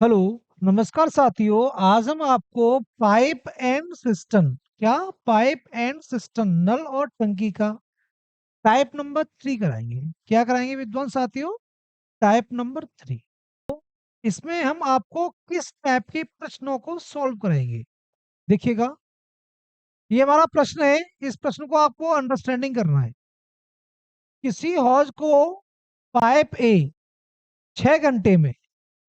Hello. नमस्कार साथियों, आज हम आपको पाइप एंड सिस्टम, क्या पाइप एंड सिस्टम नल और टंकी का टाइप नंबर 3 कराएंगे। क्या कराएंगे विद्वान साथियों? Type number 3। इसमें हम आपको किस टाइप के प्रश्नों को सॉल्व करेंगे, देखिएगा। ये हमारा प्रश्न है। इस प्रश्न को आपको अंडरस्टैंडिंग करना है। किसी हौज को पाइप ए 6 घंटे में,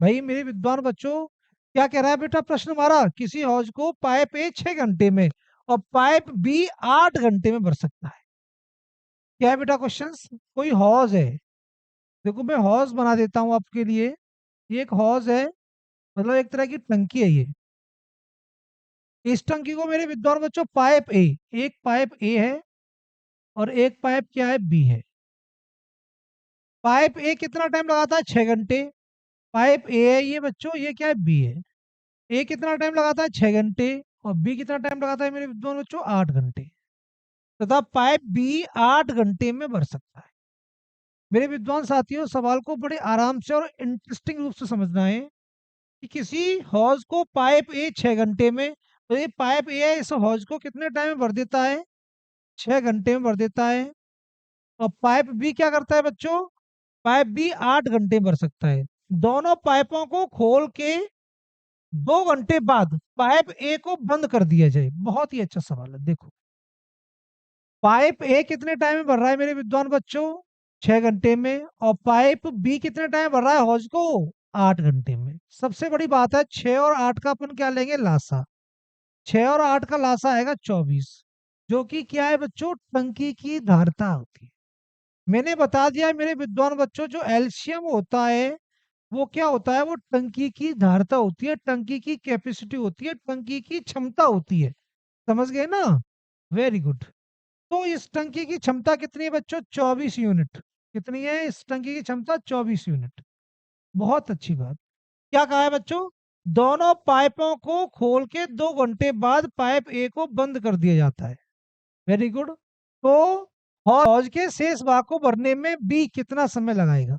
भाई मेरे विद्वान बच्चों, क्या कह रहा है बेटा प्रश्न हमारा? किसी हौज को पाइप ए 6 घंटे में और पाइप बी 8 घंटे में भर सकता है। क्या है बेटा क्वेश्चंस? कोई हौज है, देखो मैं हौज बना देता हूं आपके लिए। ये एक हौज है, मतलब एक तरह की टंकी है ये। इस टंकी को मेरे विद्वान बच्चों पाइप ए, एक पाइप ए है और एक पाइप क्या है, बी है। पाइप ए कितना टाइम लगाता है? 6 घंटे। पाइप ए है ये बच्चों, ये क्या है, बी है। ए कितना टाइम लगाता है? 6 घंटे। और बी कितना टाइम लगाता है मेरे विद्वान बच्चों? 8 घंटे। तथा पाइप बी 8 घंटे में भर सकता है। मेरे विद्वान साथियों, सवाल को बड़े आराम से और इंटरेस्टिंग रूप से समझना है कि किसी हौज को पाइप ए 6 घंटे में, तो ये पाइप ए है, इस हौज को कितने टाइम में भर देता है? 6 घंटे में भर देता है। और पाइप बी क्या करता है बच्चों? पाइप बी 8 घंटे में भर सकता है। दोनों पाइपों को खोल के 2 घंटे बाद पाइप ए को बंद कर दिया जाए। बहुत ही अच्छा सवाल है। देखो, पाइप ए कितने टाइम में भर रहा है मेरे विद्वान बच्चों? 6 घंटे में। और पाइप बी कितने टाइम भर रहा है हौज को? 8 घंटे में। सबसे बड़ी बात है, 6 और 8 का अपन क्या लेंगे, लासा। 6 और 8 का लासा आएगा 24, जो कि क्या है बच्चों, टंकी की धारता होती है। मैंने बता दिया है मेरे विद्वान बच्चों, जो एलसीएम होता है वो क्या होता है, वो टंकी की धारता होती है, टंकी की कैपेसिटी होती है, टंकी की क्षमता होती है। समझ गए ना? Very good. तो इस टंकी की क्षमता कितनी है बच्चों? 24 यूनिट। कितनी है इस टंकी की क्षमता? 24 यूनिट। बहुत अच्छी बात। क्या कहा है बच्चों? दोनों पाइपों को खोल के 2 घंटे बाद पाइप ए को बंद कर दिया जाता है। Very good. तो हौज के शेष भाग को भरने में बी कितना समय लगाएगा?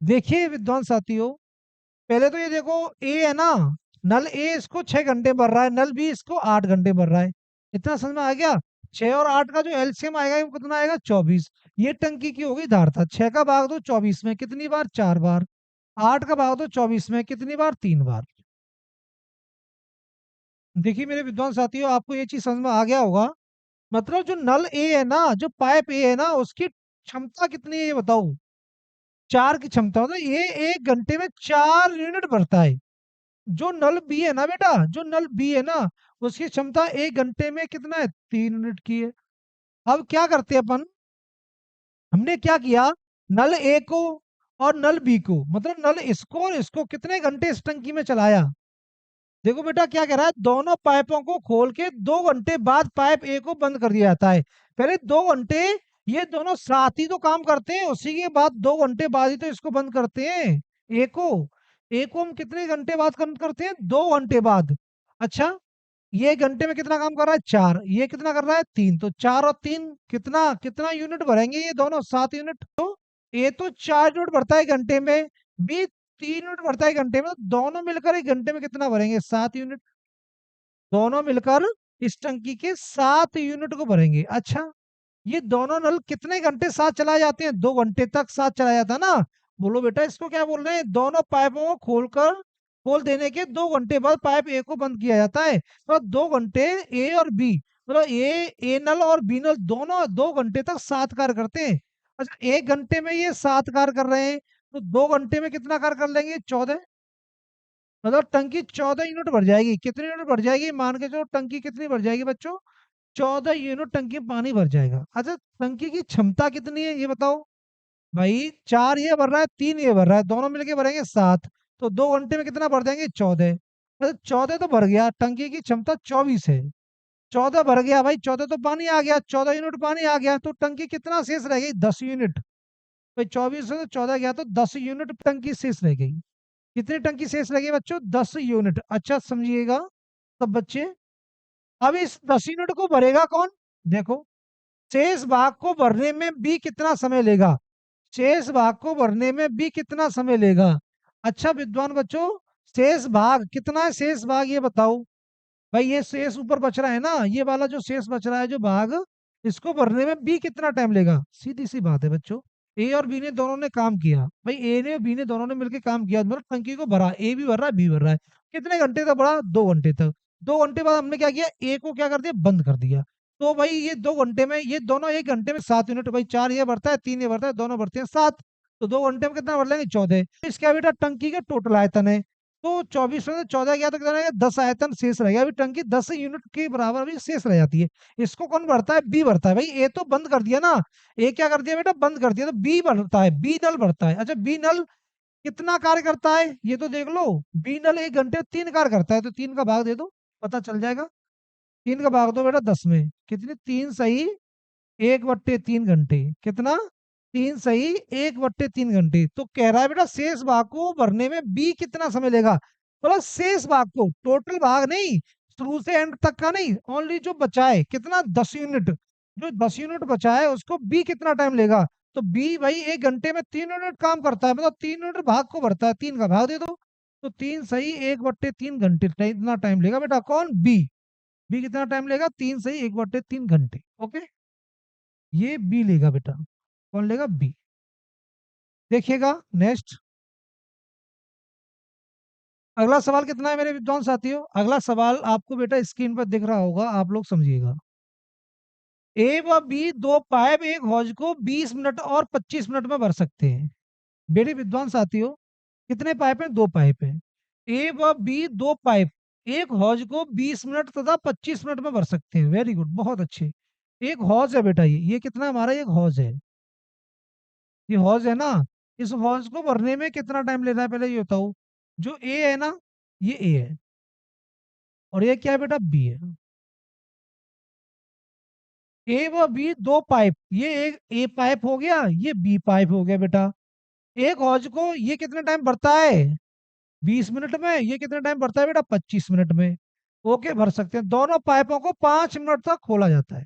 देखिए विद्वान साथियों, पहले तो ये देखो, ए है ना, नल ए इसको 6 घंटे भर रहा है, नल बी इसको 8 घंटे भर रहा है। इतना समझ में आ गया? 6 और 8 का जो एलसीएम आएगा वो कितना आएगा? 24। ये टंकी की होगी धारता। 6 का भाग दो 24 में, कितनी बार? 4 बार। 8 का भाग दो 24 में, कितनी बार? 3 बार। देखिए मेरे विद्वान साथियों, आपको ये चीज समझ में आ गया होगा। मतलब जो नल ए है ना, जो पाइप ए है ना, उसकी क्षमता कितनी है ये बताओ? 4 की क्षमता, मतलब ये 1 घंटे में 4 यूनिट भरता है। जो नल बी है ना बेटा, जो नल बी है ना, उसकी क्षमता 1 घंटे में कितना है? 3 यूनिट की है। अब क्या करते हैं अपन, हमने क्या किया, नल ए को और नल बी को, मतलब नल इसको और इसको कितने घंटे इस टंकी में चलाया? देखो बेटा क्या कह रहा है, दोनों पाइपों को खोल के 2 घंटे बाद पाइप ए को बंद कर दिया जाता है। पहले 2 घंटे ये दोनों साथ ही तो काम करते हैं, उसी के बाद 2 घंटे बाद ही तो इसको बंद करते हैं। ए को, ए को हम कितने घंटे बाद बंद करते हैं? 2 घंटे बाद। अच्छा, ये घंटे में कितना काम कर रहा है? 4। ये कितना कर रहा है? 3। तो 4 और 3 कितना कितना यूनिट भरेंगे ये दोनों? 7 यूनिट। तो ए तो 4 यूनिट भरता है घंटे में, बी 3 यूनिट भरता है घंटे में, तो दोनों मिलकर एक घंटे में कितना भरेंगे? 7 यूनिट। दोनों मिलकर इस टंकी के 7 यूनिट को भरेंगे। अच्छा, ये दोनों नल कितने घंटे साथ चलाए जाते हैं? 2 घंटे तक साथ चलाया जाता है ना। बोलो बेटा इसको क्या बोल रहे हैं? दोनों पाइपों को खोल देने के 2 घंटे बाद पाइप ए को बंद किया जाता है। तो 2 घंटे ए और बी, मतलब ए नल और बी नल दोनों 2 घंटे तक साथ कार्य करते हैं। अच्छा, 1 घंटे में ये 7 कार्य कर रहे हैं, तो 2 घंटे में कितना कार्य कर लेंगे? 14। मतलब टंकी 14 यूनिट भर जाएगी। कितनी यूनिट भर जाएगी मान के चलो? टंकी कितनी भर जाएगी बच्चों? 14 यूनिट टंकी में पानी भर जाएगा। अच्छा, टंकी की क्षमता कितनी है ये बताओ? भाई 4 ये भर रहा है, 3 ये भर रहा है, दोनों मिलके भरेंगे 7। तो 2 घंटे में कितना भर देंगे? 14। अच्छा, 14 तो भर गया, टंकी की क्षमता 24 है। 14 भर गया भाई, 14 तो पानी आ गया, 14 यूनिट पानी आ गया, तो टंकी कितना शेष रह गई? 10 यूनिट। भाई 24 से तो 14 गया, तो 10 यूनिट टंकी शेष रह गई। कितनी टंकी शेष रह गई बच्चों? 10 यूनिट। अच्छा समझिएगा सब बच्चे। अब इस 10 यूनिट को भरेगा कौन? देखो, शेष भाग को भरने में बी कितना समय लेगा? शेष भाग को भरने में बी कितना समय लेगा? अच्छा विद्वान बच्चों, शेष भाग कितना है, शेष भाग ये बताओ भाई। ये शेष ऊपर बच रहा है ना, ये वाला जो शेष बच रहा है जो भाग, इसको भरने में बी कितना टाइम लेगा? सीधी सी बात है बच्चों। ए और बी ने दोनों ने काम किया भाई, ए ने और बी ने दोनों ने मिलकर काम किया, मतलब टंकी को भरा, ए भी भर रहा है बी भर रहा है। कितने घंटे तक भरा? 2 घंटे तक। 2 घंटे बाद हमने क्या किया, ए को क्या कर दिया, बंद कर दिया। तो भाई ये 2 घंटे में, ये दोनों 1 घंटे में 7 यूनिट, भाई 4 ये भरता है 3 ये भरता है, दोनों भरते हैं 7। तो 2 घंटे में कितना भर लेंगे, 14। इसका बेटा टंकी का टोटल आयतन है, तो 24 में से 14 गया तो कितना रहेगा, 10 आयतन शेष रहेगा। अभी टंकी 10 यूनिट के बराबर अभी शेष रह जाती है। इसको कौन भरता है, बी भरता है भाई। ए तो बंद कर दिया ना, ए क्या कर दिया बेटा, बंद कर दिया, तो बी भरता है, बी नल भरता है। अच्छा बी नल कितना कार्य करता है ये तो देख लो। बी नल 1 घंटे में 3 कार्य करता है, तो 3 का भाग दे दो, पता चल जाएगा। 3 का भाग दो बेटा 10 में, कितनी, 3 सही 1/3 घंटे। कितना, 3 सही 1/3 घंटे। तो कह रहा है बेटा शेष भाग को भरने में बी कितना समय लेगा। बोला शेष भाग को, टोटल भाग नहीं, शुरू से एंड तक का नहीं, ओनली जो बचा है कितना, 10 यूनिट। जो 10 यूनिट बचा है उसको बी कितना टाइम लेगा। तो बी भाई 1 घंटे में 3 यूनिट काम करता है, मतलब 3 यूनिट भाग को भरता है, 3 का भाग दे दो। तो 3 सही 1/3 घंटे इतना टाइम लेगा बेटा, कौन, बी। बी कितना टाइम लेगा, 3 सही 1/3 घंटे। ओके, ये बी लेगा बेटा, कौन लेगा, बी। देखिएगा नेक्स्ट, अगला सवाल कितना है मेरे विद्वान साथियों। अगला सवाल आपको बेटा स्क्रीन पर दिख रहा होगा, आप लोग समझिएगा। ए व बी दो पाइप एक हौज को 20 मिनट और 25 मिनट में भर सकते हैं। मेरे विद्वान साथियों, कितने पाइप हैं, 2 पाइप हैं। ए व बी दो पाइप एक हौज को 20 मिनट तथा 25 मिनट में भर सकते हैं। वेरी गुड, बहुत अच्छे। एक हौज है बेटा, ये कितना हमारा, एक हौज है, ये हौज है ना। इस हौज को भरने में कितना टाइम लेना है, पहले ये बताओ। जो ए है ना, ये ए है, और ये क्या है बेटा, बी है। ए व बी दो पाइप, ये एक ए पाइप हो गया, ये बी पाइप हो गया बेटा। एक हौज को ये कितने टाइम भरता है, 20 मिनट में। ये कितने टाइम भरता है बेटा, 25 मिनट में। ओके, भर सकते हैं। दोनों पाइपों को 5 मिनट तक खोला जाता है।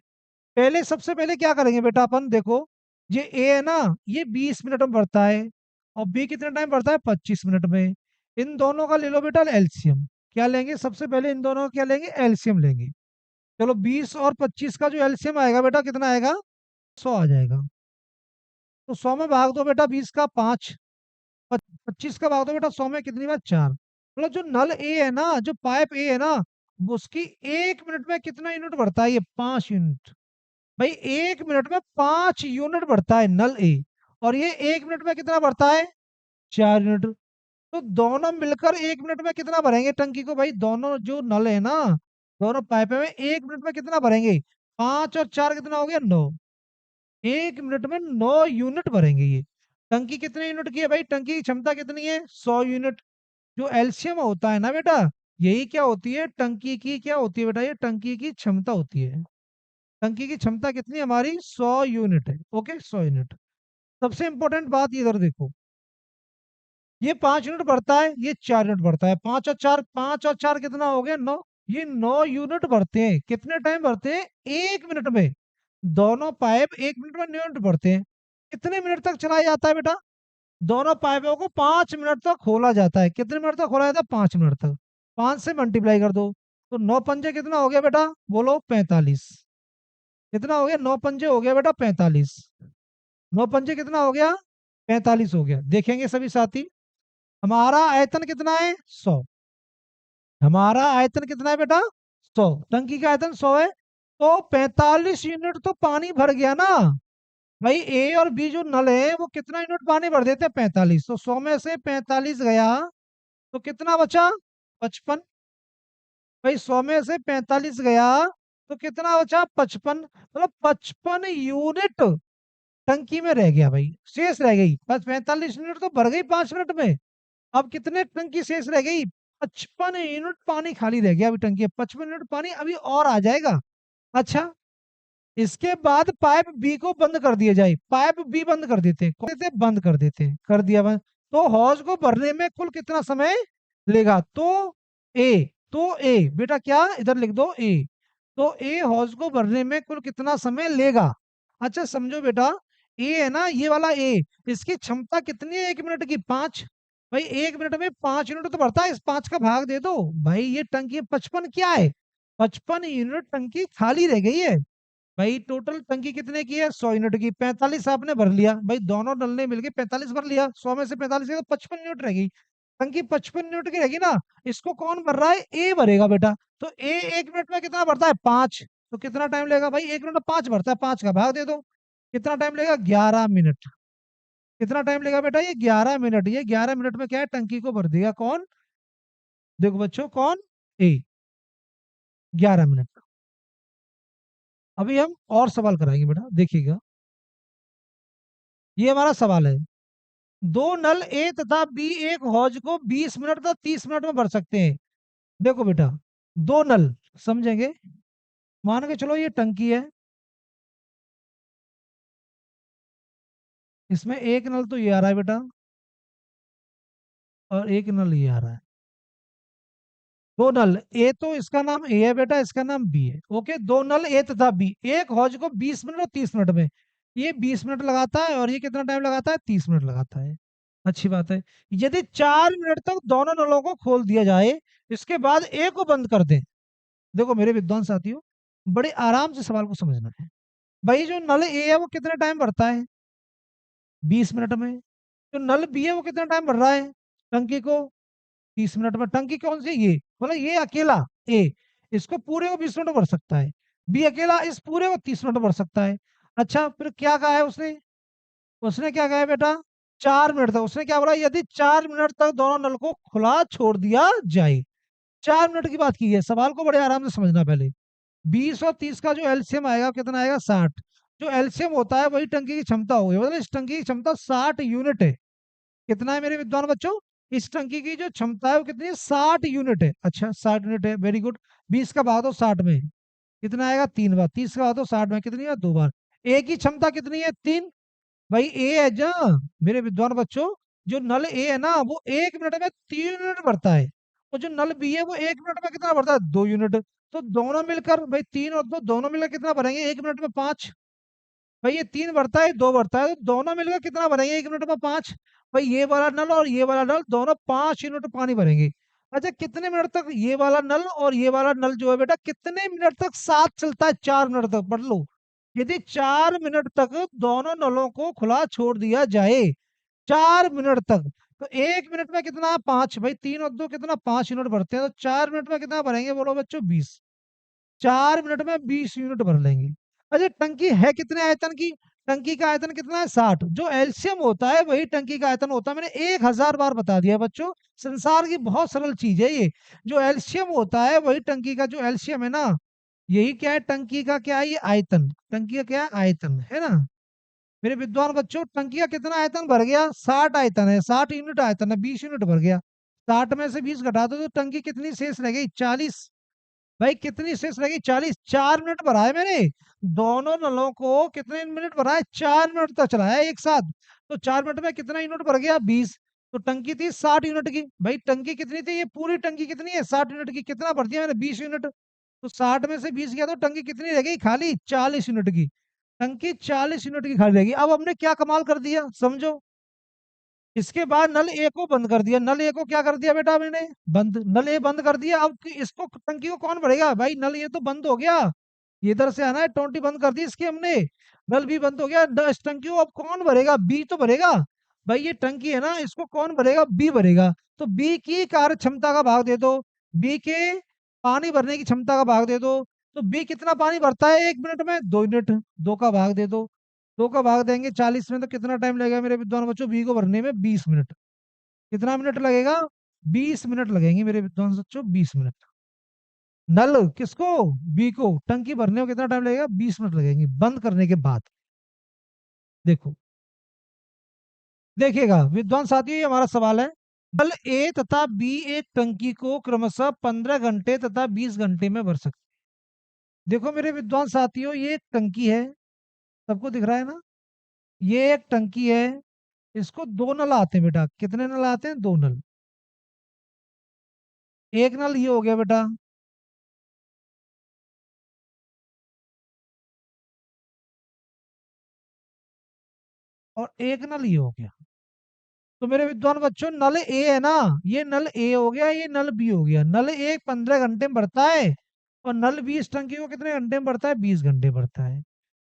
पहले, सबसे पहले क्या करेंगे बेटा अपन, देखो ये ए है ना, ये 20 मिनट में भरता है, और बी कितने टाइम भरता है, 25 मिनट में। इन दोनों का ले लो बेटा एलसीएम। क्या लेंगे, सबसे पहले इन दोनों का क्या लेंगे, एलसीएम लेंगे। चलो 20 और 25 का जो एलसीएम आएगा बेटा, कितना आएगा, 100 आ जाएगा। तो 100 में भाग दो बेटा 20 का 5, 25 का भाग दो बेटा 100 में, कितनी बार, 4। मतलब जो नल ए है ना, जो पाइप ए है ना, उसकी 1 मिनट में कितना यूनिट बढ़ता है, ये 5 यूनिट। भाई 1 मिनट में 5 यूनिट बढ़ता है नल ए, और ये 1 मिनट में कितना बढ़ता है, 4 यूनिट। तो दोनों मिलकर 1 मिनट में कितना भरेंगे टंकी को, भाई दोनों जो नल है ना, दोनों पाइप में 1 मिनट में कितना भरेंगे, 5 और 4 कितना हो गया, 9। 1 मिनट में 9 यूनिट भरेंगे ये। टंकी कितने यूनिट की है भाई, टंकी की क्षमता कितनी है, 100 यूनिट। जो एलसीएम होता है ना बेटा, यही क्या होती है, टंकी की क्या होती है बेटा, ये टंकी की क्षमता होती है। टंकी की क्षमता कितनी है हमारी, 100 यूनिट है। Okay, 100 unit. सबसे इंपॉर्टेंट बात ये इधर देखो, ये 5 यूनिट बढ़ता है, ये 4 यूनिट बढ़ता है, 5 और 4, 5 और 4 कितना हो गया, 9। ये 9 यूनिट बढ़ते हैं, कितने टाइम बढ़ते हैं, 1 मिनट में। दोनों पाइप 1 मिनट में 9 यूनिट बढ़ते हैं। कितने मिनट तक चलाया जाता है बेटा, दोनों पाइपों को 5 मिनट तक खोला जाता है। कितने मिनट तक खोला जाता है, 5 मिनट तक। 5 से मल्टीप्लाई कर दो, तो 9 पंजे कितना हो गया बेटा, बोलो 45। कितना हो गया, 9 पंजे हो गया बेटा 45। 9 पंजे कितना हो गया, 45 हो गया। देखेंगे सभी साथी, हमारा आयतन कितना है, 100। हमारा आयतन कितना है बेटा, 100। टंकी का आयतन 100 है, तो 45 यूनिट तो पानी भर गया ना। भाई ए और बी जो नल है वो कितना यूनिट पानी भर देते हैं, 45। तो 100 में से 45 गया, तो कितना बचा, 55। भाई 100 में से 45 गया, तो कितना बचा, 55। मतलब 55 यूनिट टंकी में रह गया भाई, शेष रह गई। बस 45 यूनिट तो भर गई 5 मिनट में। अब कितने टंकी शेष रह गई, 55 यूनिट पानी खाली रह गया अभी टंकी, 55 यूनिट पानी अभी और आ जाएगा। अच्छा, इसके बाद पाइप बी को बंद कर दिया जाए। पाइप बी बंद कर देते हैं, बंद कर देते हैं, कर दिया बंद। तो हौज को भरने में कुल कितना समय लेगा, तो ए बेटा क्या, इधर लिख दो ए। तो ए हौज को भरने में कुल कितना समय लेगा। अच्छा समझो बेटा, ए है ना, ये वाला ए, इसकी क्षमता कितनी है 1 मिनट की, 5। भाई 1 मिनट में 5 यूनिट तो भरता है, इस 5 का भाग दे दो। भाई ये टंकी 55 क्या है, 55 यूनिट टंकी खाली रह गई है। भाई टोटल टंकी कितने की है, 100 यूनिट की, 45 आपने भर लिया। भाई दोनों नल ने मिलके 45 भर लिया, 100 में से 45 गया तो 55 यूनिट रह गई। टंकी 55 यूनिट की रहेगी ना, इसको कौन भर रहा है, ए भरेगा बेटा। तो ए 1 मिनट में कितना भरता है, 5। तो कितना टाइम लेगा भाई, 1 मिनट में 5 भरता है, 5 का भाग दे दो। कितना टाइम लेगा, 11 मिनट। कितना टाइम लेगा बेटा, ये 11 मिनट। ये 11 मिनट में क्या है, टंकी को भर देगा कौन, देखो बच्चों कौन, ए, 11 मिनट। अभी हम और सवाल कराएंगे बेटा, देखिएगा। ये हमारा सवाल है, दो नल ए तथा बी एक हौज को 20 मिनट तथा 30 मिनट में भर सकते हैं। देखो बेटा, दो नल, समझेंगे, मान के चलो ये टंकी है, इसमें एक नल तो ये आ रहा है बेटा, और एक नल ये आ रहा है। दो नल, ए तो इसका नाम ए है बेटा, इसका नाम बी है। ओके, दो नल ए तथा बी एक हौज को 20 मिनट और 30 मिनट में, ये 20 मिनट लगाता है और ये कितना टाइम लगाता है, 30 मिनट लगाता है। अच्छी बात है। यदि 4 मिनट तक दोनों नलों को खोल दिया जाए, इसके बाद ए को बंद कर दें। देखो मेरे विद्वान साथियों, बड़े आराम से सवाल को समझना है। भाई जो नल ए है वो कितने टाइम भरता है, 20 मिनट में। जो नल बी है वो कितना टाइम भर रहा है, टंकी को, 30 मिनट में। टंकी कौन सी, ये बोला, ये अकेला ए, इसको पूरे को 20 मिनट में भर सकता है। बी अकेला इस पूरे को 30 मिनट में भर सकता है। अच्छा फिर क्या कहा है उसने, उसने क्या कहा है बेटा, 4 मिनट तक। उसने क्या बोला, यदि 4 मिनट तक दोनों नल को खुला छोड़ दिया जाए। 4 मिनट की बात की है, सवाल को बड़े आराम से समझना पहले। 20 और 30 का जो एलसीएम आएगा कितना आएगा, 60। जो एलसीएम होता है वही टंकी की क्षमता होगी, मतलब इस टंकी की क्षमता 60 यूनिट है। कितना है मेरे विद्वान बच्चों, इस टंकी की जो क्षमता है वो कितनी है, 60 यूनिट है। अच्छा 60 यूनिट है, वेरी गुड। 20 का भाग दो 60 में, कितना आएगा, 3 बार। 30 का भाग दो 60 में, कितनी है, 2 बार। ए की क्षमता कितनी है, 3। भाई ए है जा, मेरे विद्वान बच्चों, जो नल ए है ना वो 1 मिनट में 3 यूनिट भरता है, और जो नल बी है वो 1 मिनट में कितना भरता है, 2 यूनिट। तो दोनों मिलकर भाई, 3 और 2 दोनों मिलकर कितना भरेंगे, 1 मिनट में 5। भाई ये 3 भरता है, 2 भरता है, तो दोनों मिलकर कितना भरेंगे, 1 मिनट में 5। भाई ये वाला नल और ये वाला नल दोनों 5 यूनिट पानी भरेंगे। अच्छा कितने मिनट तक ये वाला नल और ये वाला नल जो है बेटा, कितने मिनट तक साथ चलता है, 4 मिनट तक, पढ़ लो। यदि 4 मिनट तक दोनों नलों को खुला छोड़ दिया जाए, 4 मिनट तक, तो 1 मिनट में कितना, 5। भाई 3 और 2 कितना, 5 यूनिट भरते हैं, तो 4 मिनट में कितना भरेंगे, बोलो बच्चों, 20। 4 मिनट में 20 यूनिट भर लेंगे। अच्छा टंकी है कितने आयतन की, टंकी का आयतन कितना है, 60। जो एलसीएम होता है वही टंकी का आयतन होता है, मैंने 1000 बार बता दिया बच्चों। संसार की बहुत सरल चीज है ये, जो एलसीएम होता है वही टंकी का, जो एलसीएम है ना, यही क्या है, टंकी का क्या है, ये आयतन, टंकी का क्या है, आयतन है ना। मेरे विद्वान बच्चों, टंकी का कितना आयतन भर गया, 60 आयतन है, 60 यूनिट आयतन है, 20 यूनिट भर गया। 60 में से 20 घटा दो तो टंकी कितनी शेष रह गई, 40। भाई कितनी शेष रह गई, 40। 4 मिनट भरा है मैंने, दोनों नलों को कितने मिनट भरा है, 4 मिनट तक चलाया है एक साथ। तो 4 मिनट में कितना यूनिट भर गया, 20। तो टंकी थी 60 यूनिट की। भाई टंकी कितनी थी, ये पूरी टंकी कितनी है, 60 यूनिट की। कितना भर दिया मैंने, 20 यूनिट। तो 60 में से 20 गया तो टंकी कितनी रह गई खाली, 40 यूनिट की। टंकी 40 यूनिट की खाली रहेगी। अब हमने क्या कमाल कर दिया, समझो। इसके बाद नल ए को बंद कर दिया, नल ए को क्या कर दिया बेटा मैंने, बंद, नल ए बंद कर दिया। अब इसको टंकी को कौन भरेगा, भाई नल ए तो बंद हो गया, ये इधर से आना है, 20 बंद कर दी इसकी हमने। नल भी बंद हो गया, इस टंकी को अब कौन भरेगा, बी तो भरेगा। भाई ये टंकी है ना, इसको कौन भरेगा, बी भरेगा। तो बी की कार्य क्षमता का भाग दे दो, बी के पानी भरने की क्षमता का भाग दे दो। तो बी कितना पानी भरता है 1 मिनट में, 2 यूनिट। 2 का भाग दे दो, 2 का भाग देंगे 40 में, तो कितना टाइम लगेगा मेरे विद्वान बच्चों, बी को भरने में, 20 मिनट। कितना मिनट लगेगा, 20 मिनट लगेंगे मेरे विद्वान बच्चों, 20 मिनट। नल किसको, बी को, टंकी भरने में कितना टाइम लगेगा, 20 मिनट लगेंगे बंद करने के बाद। देखो, देखिएगा विद्वान साथियों, ये हमारा सवाल है। नल ए तथा बी एक टंकी को क्रमशः 15 घंटे तथा 20 घंटे में भर सकते। देखो मेरे विद्वान साथियों, ये एक टंकी है, सबको दिख रहा है ना, ये एक टंकी है। इसको दो नल आते हैं बेटा, कितने नल आते हैं, दो नल। एक नल ये हो गया बेटा, और एक नल ये हो गया। तो मेरे विद्वान बच्चों नल ए है ना, ये नल ए हो गया, ये नल बी हो गया। नल ए 15 घंटे में भरता है और नल बी इस टंकी को कितने घंटे में भरता है, 20 घंटे भरता है।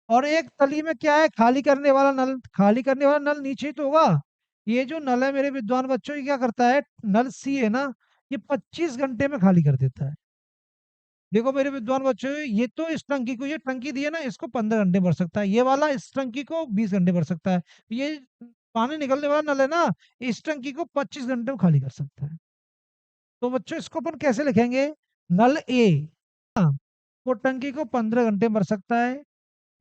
और एक तली में क्या है, खाली करने वाला नल, खाली करने वाला नल नीचे ही तो होगा। ये जो नल है मेरे विद्वान बच्चों, ये क्या करता है, नल सी है ना, ये 25 घंटे में खाली कर देता है। देखो मेरे विद्वान बच्चों, ये तो इस टंकी को, ये टंकी दी है ना, इसको 15 घंटे भर सकता है, ये वाला इस टंकी को 20 घंटे भर सकता है। ये पानी निकलने वाला नल है ना, इस टंकी को 25 घंटे में खाली कर सकता है। तो बच्चों इसको अपन कैसे लिखेंगे, नल ए वो टंकी को 15 घंटे भर सकता है।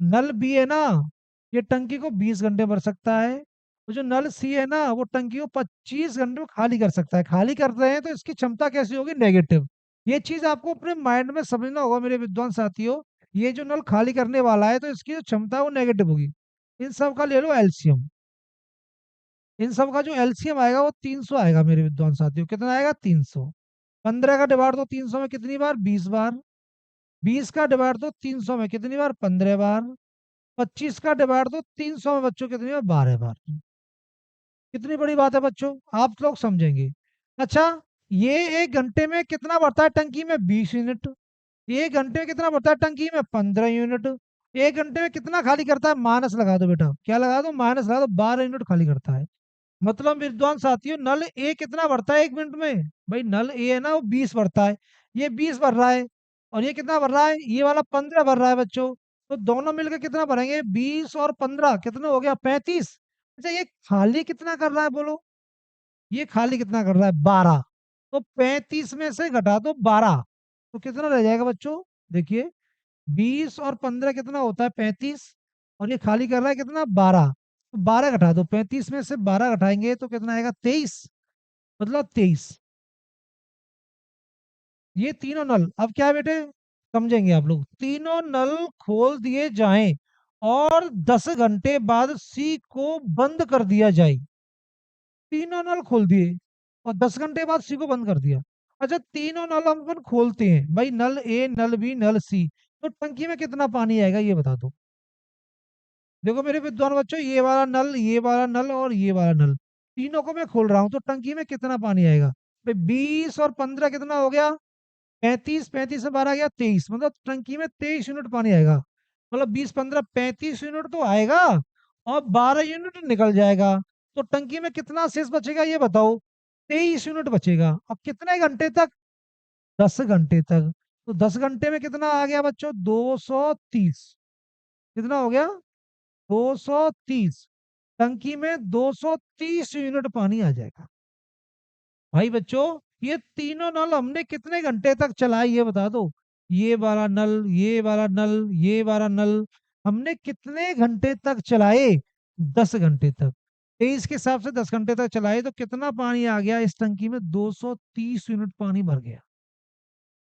नल बी है ना, ये टंकी को 20 घंटे भर सकता है। और जो नल सी है ना, वो टंकी को 25 घंटे में खाली कर सकता है। खाली कर रहे हैं तो इसकी क्षमता कैसी होगी, नेगेटिव। ये चीज आपको अपने माइंड में समझना होगा मेरे विद्वान साथियों। ये जो नल खाली करने वाला है तो इसकी जो क्षमता है वो नेगेटिव होगी। इन सब का ले लो एलसीएम। इन सब का जो एलसीएम आएगा वो 300 आएगा मेरे विद्वान साथियों। कितना आएगा, 300। 15 का डिवाइड दो 300 में कितनी बार, 20 बार। 20 का डिवाइड दो 300 में कितनी बार, 15 बार। 25 का डिवाइड दो 300 में बच्चों कितनी बार, 12 बार। कितनी बड़ी बात है बच्चों, आप लोग समझेंगे। अच्छा, ये एक घंटे में कितना बढ़ता है टंकी में, 20 यूनिट। एक घंटे में कितना बढ़ता है टंकी में, 15 यूनिट। एक घंटे में कितना खाली करता है, माइनस लगा दो बेटा, क्या लगा दो, माइनस लगा दो, 12 यूनिट खाली करता है। मतलब विद्वान साथियों, नल ए कितना भरता है 1 मिनट में, भाई नल ए है ना, वो 20 भरता है। ये 20 भर रहा है, और ये कितना भर रहा है, ये वाला 15 भर रहा है बच्चों। तो दोनों मिलकर कितना भरेंगे, 20 और 15 कितना हो गया, 35। अच्छा, ये खाली कितना कर रहा है बोलो, ये खाली कितना कर रहा है, 12। तो 35 में से घटा दो 12, तो कितना रह जाएगा बच्चों, देखिए 20 और 15 कितना होता है, 35। और ये खाली कर रहा है कितना, 12। तो 12 घटा दो, 35 में से 12 घटाएंगे तो कितना आएगा, 23। मतलब 23। ये तीनों नल अब क्या है बेटे, समझेंगे आप लोग। तीनों नल खोल दिए जाएं और 10 घंटे बाद सी को बंद कर दिया जाए। तीनों नल खोल दिए और 10 घंटे बाद सी को बंद कर दिया। अच्छा, तीनों नल हम अपन खोलते हैं भाई, नल ए, नल बी, नल सी, तो टंकी में कितना पानी आएगा ये बता दो। देखो मेरे विद्वान बच्चों, ये वाला नल, ये वाला नल और ये वाला नल, तीनों को मैं खोल रहा हूँ, तो टंकी में कितना पानी आएगा भाई, 20 और 15 कितना हो गया, 35। 35 से 12 गया 23, मतलब टंकी में 23 यूनिट पानी आएगा। मतलब 20 15 35 यूनिट तो आएगा और 12 यूनिट निकल जाएगा। तो टंकी में कितना शेष बचेगा ये बताओ, 23 यूनिट बचेगा। अब कितने घंटे तक, 10 घंटे तक। तो 10 घंटे में कितना आ गया बच्चों, 230। कितना हो गया, 230। टंकी में 230 यूनिट पानी आ जाएगा। भाई बच्चों, ये तीनों नल हमने कितने घंटे तक चलाए ये बता दो। ये वाला नल, ये वाला नल, ये वाला नल, हमने कितने घंटे तक चलाए, 10 घंटे तक। 23 के हिसाब से 10 घंटे तक चलाए तो कितना पानी आ गया इस टंकी में, 230 यूनिट पानी भर गया।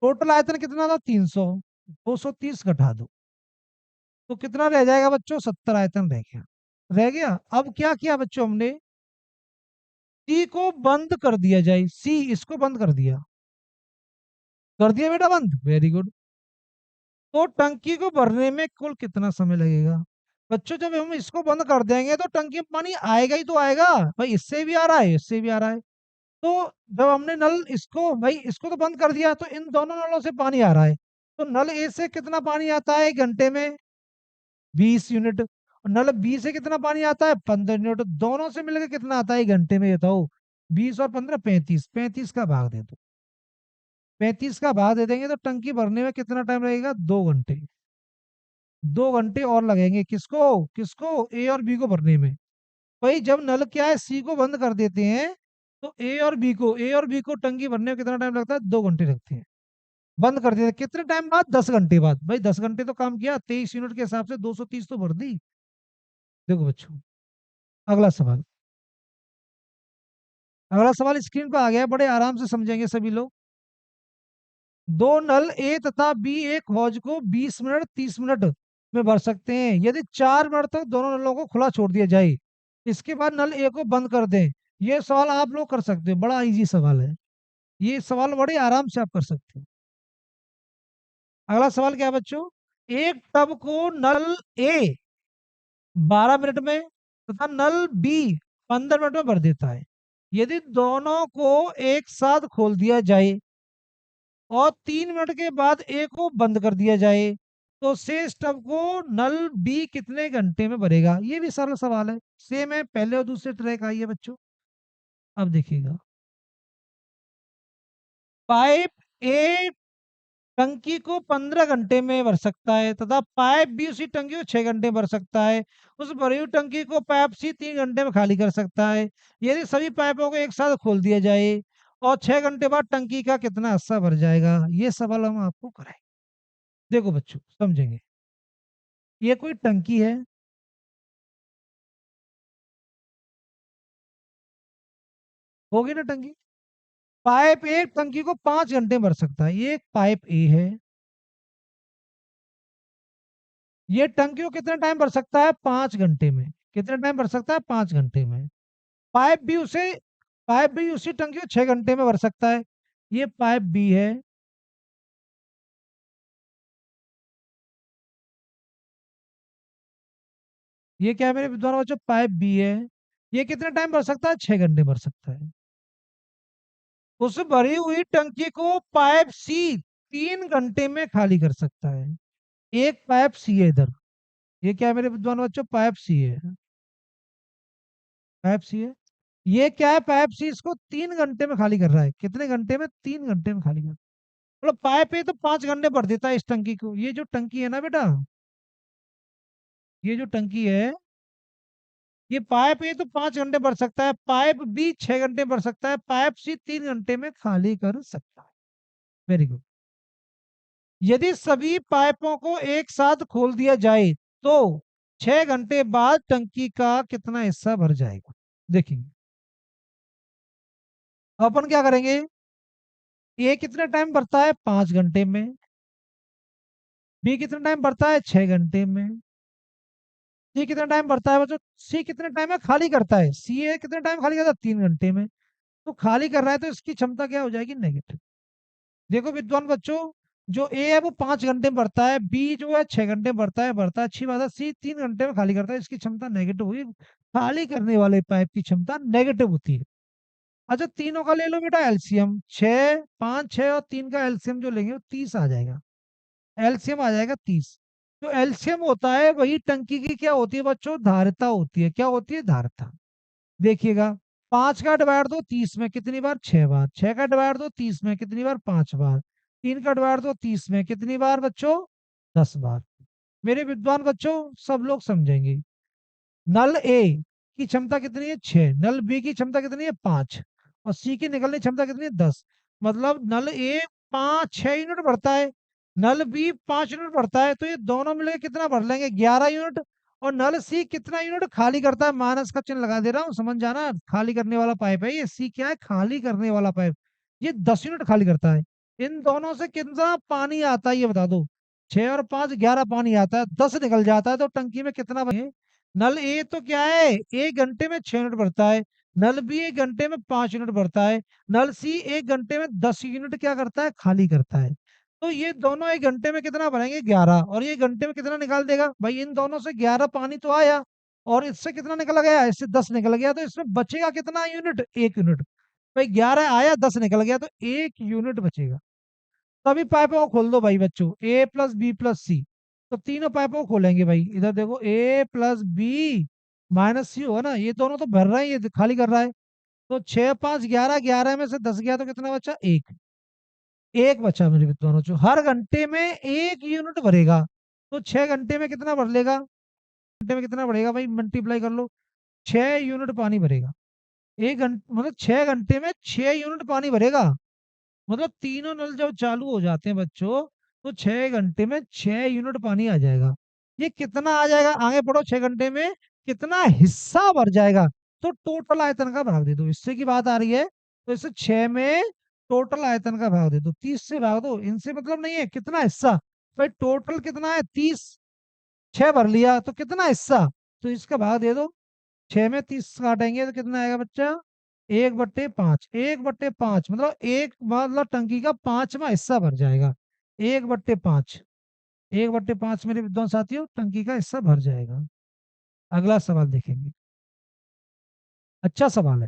टोटल आयतन कितना था, 300। 230 घटा दो तो कितना रह जाएगा बच्चों, 70 आयतन रह गया। रह गया। अब क्या किया बच्चों हमने, सी को बंद कर दिया जाए, सी इसको बंद कर दिया बेटा बंद, वेरी गुड। तो टंकी को भरने में कुल कितना समय लगेगा बच्चों, जब हम इसको बंद कर देंगे तो टंकी में पानी आएगा ही तो आएगा, भाई इससे भी आ रहा है, इससे भी आ रहा है। तो जब हमने नल इसको, भाई इसको तो बंद कर दिया, तो इन दोनों नलों से पानी आ रहा है। तो नल ए से कितना पानी आता है 1 घंटे में, 20 यूनिट। और नल बी से कितना पानी आता है, 15 यूनिट। दोनों से मिलकर कितना आता है 1 घंटे में, ये बताओ। 20 और 15, 35। 35 का भाग दे दो, 35 का भाग दे देंगे तो टंकी भरने में कितना टाइम लगेगा, 2 घंटे। 2 घंटे और लगेंगे किसको, किसको, ए और बी को भरने में। भाई जब नल क्या है, सी को बंद कर देते हैं, तो ए और बी को टंकी भरने में कितना टाइम लगता है, 2 घंटे लगते हैं। बंद कर देते हैं कितने टाइम बाद, 10 घंटे बाद। भाई 10 घंटे तो काम किया, 23 यूनिट के हिसाब से 230 तो भर दी। देखो बच्चों, अगला सवाल। अगला सवाल स्क्रीन पर आ गया है, बड़े आराम से समझेंगे सभी लोग। दो नल ए तथा बी एक हौज को 20 मिनट 30 मिनट में भर सकते हैं, यदि 4 मिनट तक दोनों नलों को खुला छोड़ दिया जाए। इसके बाद नल ए को बंद कर दें। ये सवाल आप लोग कर सकते हो, बड़ा इजी सवाल है। ये सवाल बड़े आराम से आप कर सकते हो। अगला सवाल क्या है बच्चों, एक टब को नल ए 12 मिनट में तथा नल बी 15 मिनट में भर देता है। यदि दोनों को एक साथ खोल दिया जाए और 3 मिनट के बाद ए को बंद कर दिया जाए तो शेष टब को नल बी कितने घंटे में भरेगा? ये भी सरल सवाल है, सेम है, पहले और दूसरे ट्रैक आई है बच्चों। अब देखिएगा, पाइप ए टंकी को 15 घंटे में भर सकता है तथा पाइप बी उसी टंकी को 6 घंटे में भर सकता है। उस भरी हुई टंकी को पाइप सी 3 घंटे में खाली कर सकता है। यदि सभी पाइपों को एक साथ खोल दिया जाए और 6 घंटे बाद टंकी का कितना हिस्सा भर जाएगा? ये सवाल हम आपको कराएंगे। देखो बच्चों, समझेंगे। ये कोई टंकी है, होगी ना टंकी। पाइप ए टंकी को 5 घंटे में भर सकता है, ये एक पाइप ए है। ये टंकी को कितने टाइम भर सकता है? 5 घंटे में। कितने टाइम भर सकता है? 5 घंटे में। पाइप भी उसे पाइप भी उसी टंकी को 6 घंटे में भर सकता है। ये पाइप बी है। ये क्या है मेरे विद्वान बच्चों? पाइप बी है। ये कितने टाइम भर सकता है? 6 घंटे भर सकता है। उस भरी हुई टंकी को पाइप सी 3 घंटे में खाली कर सकता है। एक पाइप सी है इधर। ये क्या है मेरे विद्वान बच्चों? पाइप सी है। पाइप सी है। ये क्या है? पाइप सी इसको 3 घंटे में खाली कर रहा है। कितने घंटे में? 3 घंटे में खाली कर। मतलब पाइप ए तो 5 घंटे भर देता है इस टंकी को। ये जो टंकी है ना बेटा, ये जो टंकी है, ये पाइप ए तो 5 घंटे भर सकता है, पाइप बी 6 घंटे भर सकता है, पाइप सी 3 घंटे में खाली कर सकता है। Very good. यदि सभी पाइपों को एक साथ खोल दिया जाए तो 6 घंटे बाद टंकी का कितना हिस्सा भर जाएगा? देखेंगे। अपन क्या करेंगे? ए कितने टाइम भरता है? 5 घंटे में। बी कितने टाइम भरता है? 6 घंटे में। सी कितना टाइम भरता है बच्चों? सी कितने टाइम में खाली करता है? सी ए कितने टाइम खाली करता है? 3 घंटे में। तो खाली कर रहा है तो इसकी क्षमता क्या हो जाएगी? नेगेटिव। देखो विद्वान बच्चों, जो ए है वो 5 घंटे में भरता है, बी जो है 6 घंटे में भरता है, अच्छी बात है। सी 3 घंटे में खाली करता है, इसकी क्षमता नेगेटिव हुई। खाली करने वाले पाइप की क्षमता नेगेटिव होती है। अच्छा, तीनों का ले लो बेटा एलसीएम। 6, 5, 6 और 3 का एलसीएम जो लेंगे वो 30 आ जाएगा। एलसीएम आ जाएगा 30। जो एलसीएम होता है वही टंकी की क्या होती है बच्चों? धारिता होती है। क्या होती है? धारिता। देखिएगा, 5 का डिवाइड दो 30 में कितनी बार? 6 बार। 6 का डिवाइड दो 30 में कितनी बार? 5 बार। 3 का डिवाइड दो 30 में कितनी बार बच्चों? 10 बार। मेरे विद्वान बच्चों, सब लोग समझेंगे। नल ए की क्षमता कितनी है? 6। नल बी की क्षमता कितनी है? 5। और सी की निकलने की क्षमता कितनी है? 10। मतलब नल ए 5 6 यूनिट भरता है, नल बी 5 यूनिट भरता है, तो ये दोनों मिलकर कितना भर लेंगे? 11 यूनिट। और नल सी कितना यूनिट खाली करता है? माइनस का चिन्ह लगा दे रहा हूँ, समझ जाना। खाली करने वाला पाइप है ये। सी क्या है? खाली करने वाला पाइप। ये 10 यूनिट खाली करता है। इन दोनों से कितना पानी आता है ये बता दो। 6 और 5 11 पानी आता है, 10 निकल जाता है तो टंकी में कितना बचे? नल ए तो क्या है? 1 घंटे में 6 यूनिट भरता है। नल बी 1 घंटे में 5 यूनिट भरता है। नल सी 1 घंटे में 10 यूनिट क्या करता है? खाली करता है। तो ये दोनों 1 घंटे में कितना भरेंगे? 11। और ये घंटे में कितना निकाल देगा भाई? इन दोनों से 11 पानी तो आया और इससे कितना निकल गया? इससे 10 निकल गया, तो इसमें बचेगा कितना यूनिट? 1 यूनिट। भाई 11 आया, 10 निकल गया, तो 1 यूनिट बचेगा। सभी पाइपों को खोल दो भाई बच्चों, ए प्लस बी प्लस सी। तो तीनों पाइपों को खोलेंगे भाई। इधर देखो, ए प्लस बी माइनस सी होगा ना, ये दोनों तो भर रहे हैं, ये खाली कर रहा है। तो 6 5 11, 11 में से 10 गया तो कितना बचा? एक। एक बचा मेरे विद्वानों जो हर घंटे में 1 यूनिट भरेगा। तो 6 घंटे में कितना भर लेगा? घंटे में कितना भरेगा भाई? मल्टीप्लाई कर लो। 6 यूनिट पानी भरेगा। 1 घंटे मतलब 6 घंटे में 6 यूनिट पानी भरेगा। मतलब तीनों नल जब चालू हो जाते हैं बच्चों तो 6 घंटे में 6 यूनिट पानी आ जाएगा। ये कितना आ जाएगा? आगे पढ़ो। 6 घंटे में कितना हिस्सा भर जाएगा? तो टोटल आयतन का भाग दे दो, इससे की बात आ रही है। तो इससे 6 में टोटल आयतन का भाग दे दो, 30 से भाग दो। इनसे मतलब नहीं है कितना हिस्सा। भाई टोटल कितना है? 30। 6 भर लिया तो कितना हिस्सा? तो इसका भाग दे दो। 6 में 30 काटेंगे तो कितना आएगा बच्चा? 1/5। 1/5 मतलब एक, मतलब टंकी का 5वां हिस्सा भर जाएगा। 1/5। 1/5 मेरे विद्वान साथियों टंकी का हिस्सा भर जाएगा। अगला सवाल देखेंगे। अच्छा सवाल है।